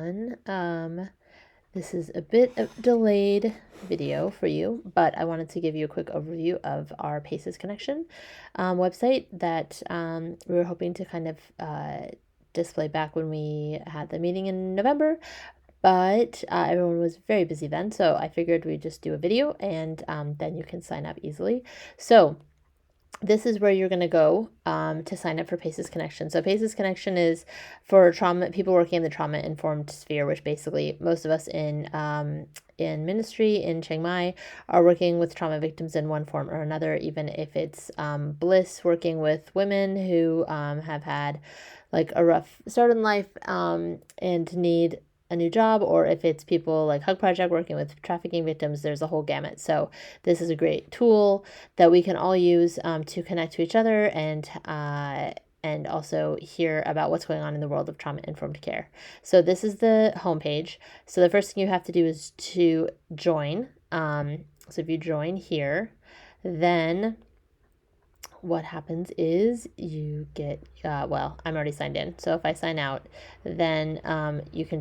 everyone. This is a bit of delayed video for you, but I wanted to give you a quick overview of our PACES Connection website that we were hoping to kind of display back when we had the meeting in November, but everyone was very busy then, so I figured we'd just do a video and then you can sign up easily. So this is where you're going to go to sign up for PACES Connection. So PACES Connection is for people working in the trauma-informed sphere, which basically most of us in ministry in Chiang Mai are working with trauma victims in one form or another, even if it's Bliss working with women who have had like a rough start in life and need a new job, or if it's people like Hug Project working with trafficking victims. There's a whole gamut. So this is a great tool that we can all use to connect to each other and also hear about what's going on in the world of trauma-informed care. So this is the homepage. So the first thing you have to do is to join. So if you join here, then what happens is you get, well, I'm already signed in. So if I sign out, then you can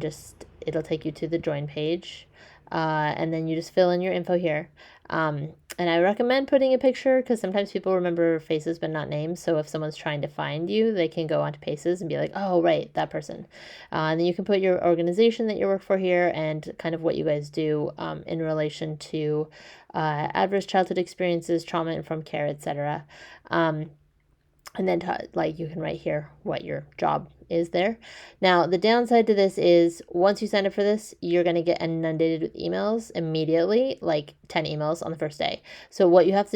it'll take you to the join page. And then you just fill in your info here. And I recommend putting a picture because sometimes people remember faces but not names. So if someone's trying to find you, they can go onto PACES and be like, oh, right, that person. And then you can put your organization that you work for here and kind of what you guys do in relation to adverse childhood experiences, trauma-informed care, etc. And then you can write here what your job is there. Now, the downside to this is once you sign up for this, you're going to get inundated with emails immediately, like 10 emails on the first day. So all you have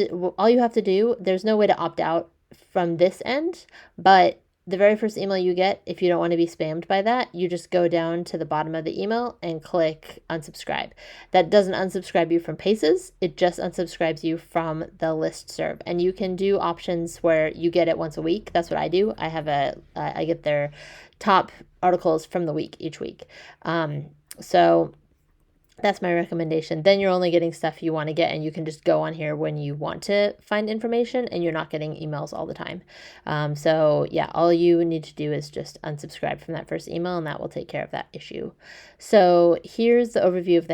to do, there's no way to opt out from this end, but the very first email you get, if you don't want to be spammed by that, you just go down to the bottom of the email and click unsubscribe. That doesn't unsubscribe you from PACES. It just unsubscribes you from the listserv. And you can do options where you get it once a week. That's what I do. I get their top articles from the week each week. So that's my recommendation. Then you're only getting stuff you want to get, and you can just go on here when you want to find information, and you're not getting emails all the time. So yeah, all you need to do is just unsubscribe from that first email, and that will take care of that issue. So here's the overview of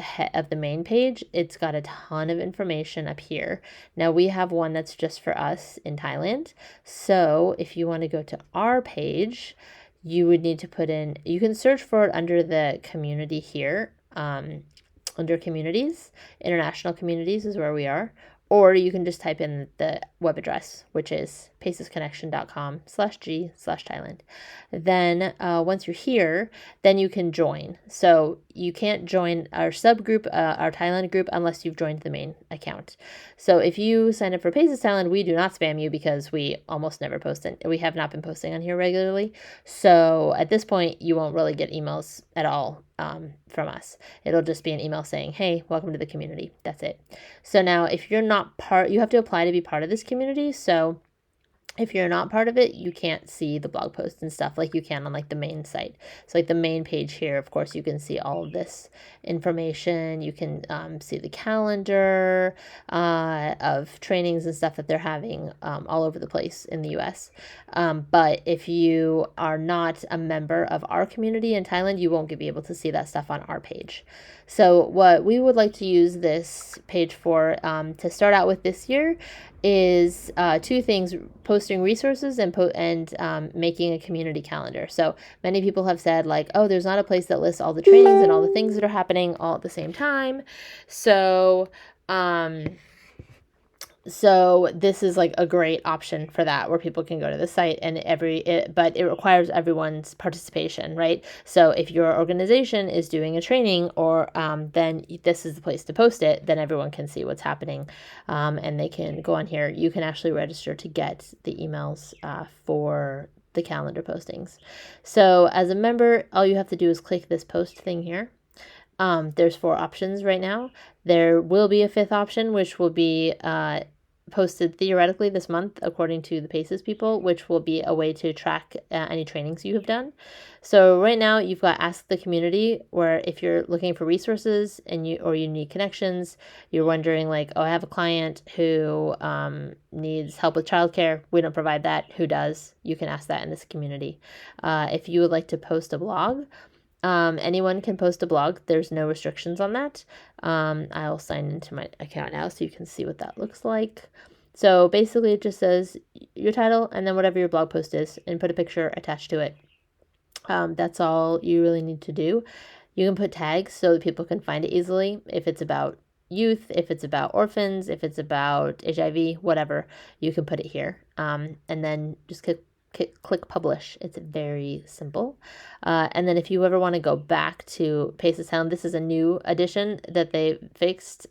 the main page. It's got a ton of information up here. Now we have one that's just for us in Thailand. So if you want to go to our page, you would need to put in, you can search for it under the community here. Under communities, international communities is where we are, or you can just type in the web address, which is pacesconnection.com/g/Thailand. Then once you're here, then you can join. So you can't join our subgroup, our Thailand group, unless you've joined the main account. So if you sign up for PACES Thailand, we do not spam you because we almost never post it. We have not been posting on here regularly. So at this point, you won't really get emails at all from us. It'll just be an email saying, hey, welcome to the community. That's it. So now if you're not you have to apply to be part of this community. So if you're not part of it, you can't see the blog posts and stuff like you can on like the main site. So like the main page here, of course, you can see all of this information. You can see the calendar of trainings and stuff that they're having all over the place in the US. But if you are not a member of our community in Thailand, you won't be able to see that stuff on our page. So what we would like to use this page for to start out with this year is two things: posting resources and making a community calendar. So many people have said like, oh, there's not a place that lists all the trainings and all the things that are happening all at the same time. So this is like a great option for that, where people can go to the site and but it requires everyone's participation, right? So if your organization is doing a training or then this is the place to post it, then everyone can see what's happening and they can go on here. You can actually register to get the emails for the calendar postings. So as a member, all you have to do is click this post thing here. There's 4 options right now. There will be a 5th option, which will be posted theoretically this month, according to the PACES people, which will be a way to track any trainings you have done. So right now you've got Ask the Community, where if you're looking for resources and you need connections, you're wondering like, oh, I have a client who needs help with childcare. We don't provide that. Who does? You can ask that in this community. If you would like to post a blog, Anyone can post a blog. There's no restrictions on that. I'll sign into my account now so you can see what that looks like. So basically it just says your title and then whatever your blog post is, and put a picture attached to it. That's all you really need to do. You can put tags so that people can find it easily. If it's about youth, if it's about orphans, if it's about HIV, whatever, you can put it here. And then just click publish. It's very simple. And then if you ever want to go back to PACES Thailand, this is a new addition that they fixed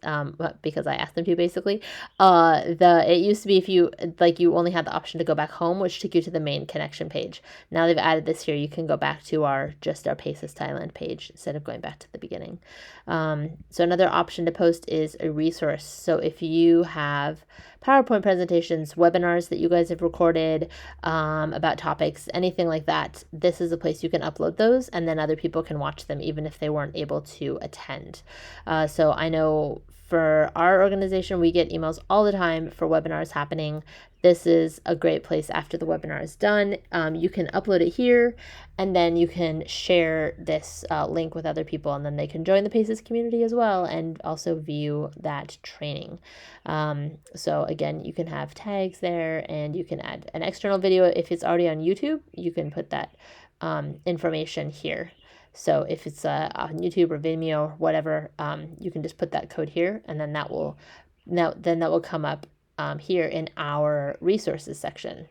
because I asked them to basically. It used to be if you you only had the option to go back home, which took you to the main connection page. Now they've added this here. You can go back to our PACES Thailand page instead of going back to the beginning. So another option to post is a resource. So if you have PowerPoint presentations, webinars that you guys have recorded about topics, anything like that, this is a place you can upload those, and then other people can watch them even if they weren't able to attend. So I know for our organization, we get emails all the time for webinars happening. This is a great place after the webinar is done. You can upload it here, and then you can share this link with other people, and then they can join the PACES community as well and also view that training. So again, you can have tags there, and you can add an external video. If it's already on YouTube, you can put that information here. So if it's on YouTube or Vimeo or whatever, you can just put that code here, and then that will come up here in our resources section.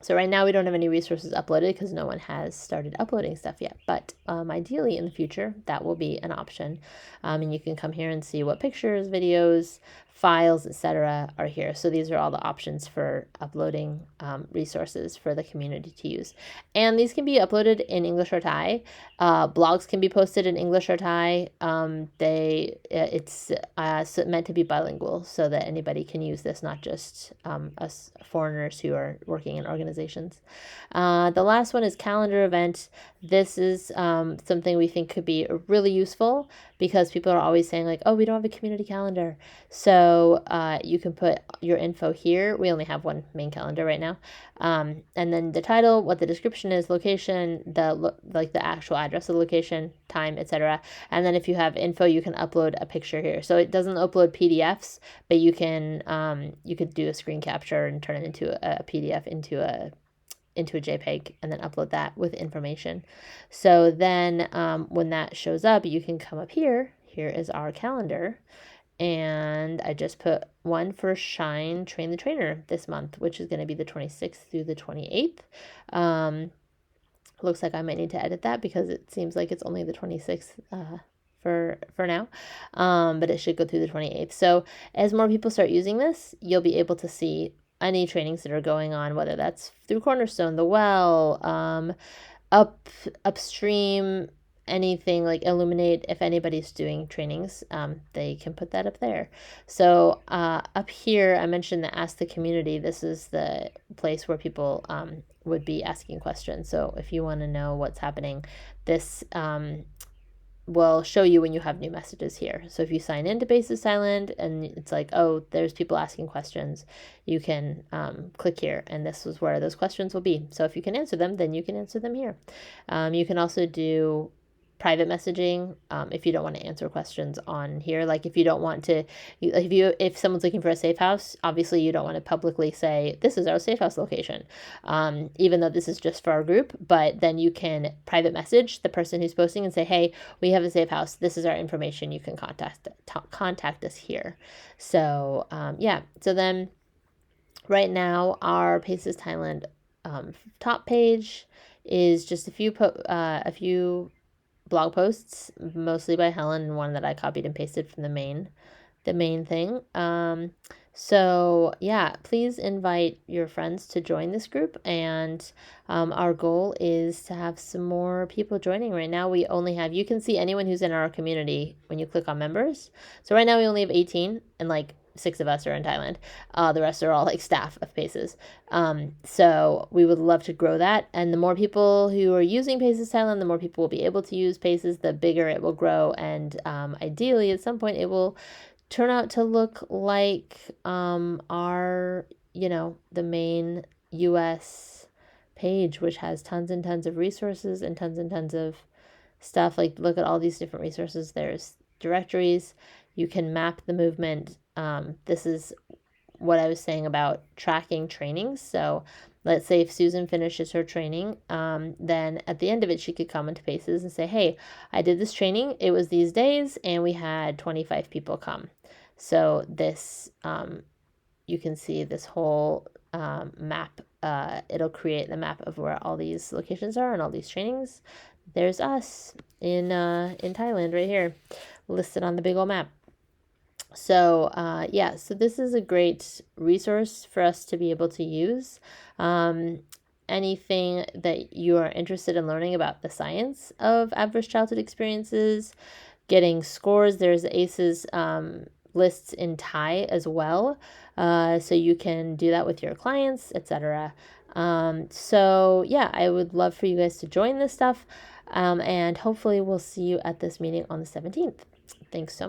So right now we don't have any resources uploaded because no one has started uploading stuff yet, but ideally in the future that will be an option. And you can come here and see what pictures, videos, files, etc. are here. So these are all the options for uploading resources for the community to use. And these can be uploaded in English or Thai. Blogs can be posted in English or Thai. It's meant to be bilingual so that anybody can use this, not just us foreigners who are working in organizations. The last one is calendar event. This is something we think could be really useful because people are always saying like, oh, we don't have a community calendar. So you can put your info here. We only have one main calendar right now. And then the title, what the description is, location, the actual address of the location, time, etc. And then if you have info, you can upload a picture here. So it doesn't upload PDFs, but you could do a screen capture and turn it into a PDF into a JPEG and then upload that with information. So then when that shows up, you can come up here. Here is our calendar. And I just put one for Shine Train the Trainer this month, which is going to be the 26th through the 28th. Looks like I might need to edit that because it seems like it's only the 26th for now, but it should go through the 28th. So as more people start using this, you'll be able to see any trainings that are going on, whether that's through Cornerstone, the Well, upstream, anything like Illuminate. If anybody's doing trainings, they can put that up there. So up here, I mentioned the Ask the Community. This is the place where people would be asking questions. So if you want to know what's happening, this will show you when you have new messages here. So if you sign into PACES Thailand and it's like, oh, there's people asking questions, you can click here, and this is where those questions will be. So if you can answer them, then you can answer them here. You can also do private messaging if you don't want to answer questions on here. Like if you don't want to, if someone's looking for a safe house, obviously you don't want to publicly say this is our safe house location, even though this is just for our group. But then you can private message the person who's posting and say, hey, we have a safe house, this is our information, you can contact us here. So yeah, so then right now our PACES Thailand top page is just a few blog posts, mostly by Helen, and one that I copied and pasted from the main thing. So yeah, please invite your friends to join this group, and our goal is to have some more people joining. Right now we only have, you can see anyone who's in our community when you click on members. So right now we only have 18, and like 6 of us are in Thailand. The rest are all like staff of PACES. So we would love to grow that. And the more people who are using PACES Thailand, the more people will be able to use PACES, the bigger it will grow. And ideally, at some point, it will turn out to look like our, the main US page, which has tons and tons of resources and tons of stuff. Like look at all these different resources. There's directories. You can map the movement. This is what I was saying about tracking trainings. So let's say if Susan finishes her training, then at the end of it, she could come into PACES and say, hey, I did this training. It was these days, and we had 25 people come. So this, you can see this whole map. It'll create the map of where all these locations are and all these trainings. There's us in Thailand right here, listed on the big old map. So yeah, so this is a great resource for us to be able to use. Anything that you are interested in learning about the science of adverse childhood experiences, getting scores, there's ACEs lists in Thai as well, so you can do that with your clients, etc. So yeah, I would love for you guys to join this stuff, and hopefully we'll see you at this meeting on the 17th. Thanks so much.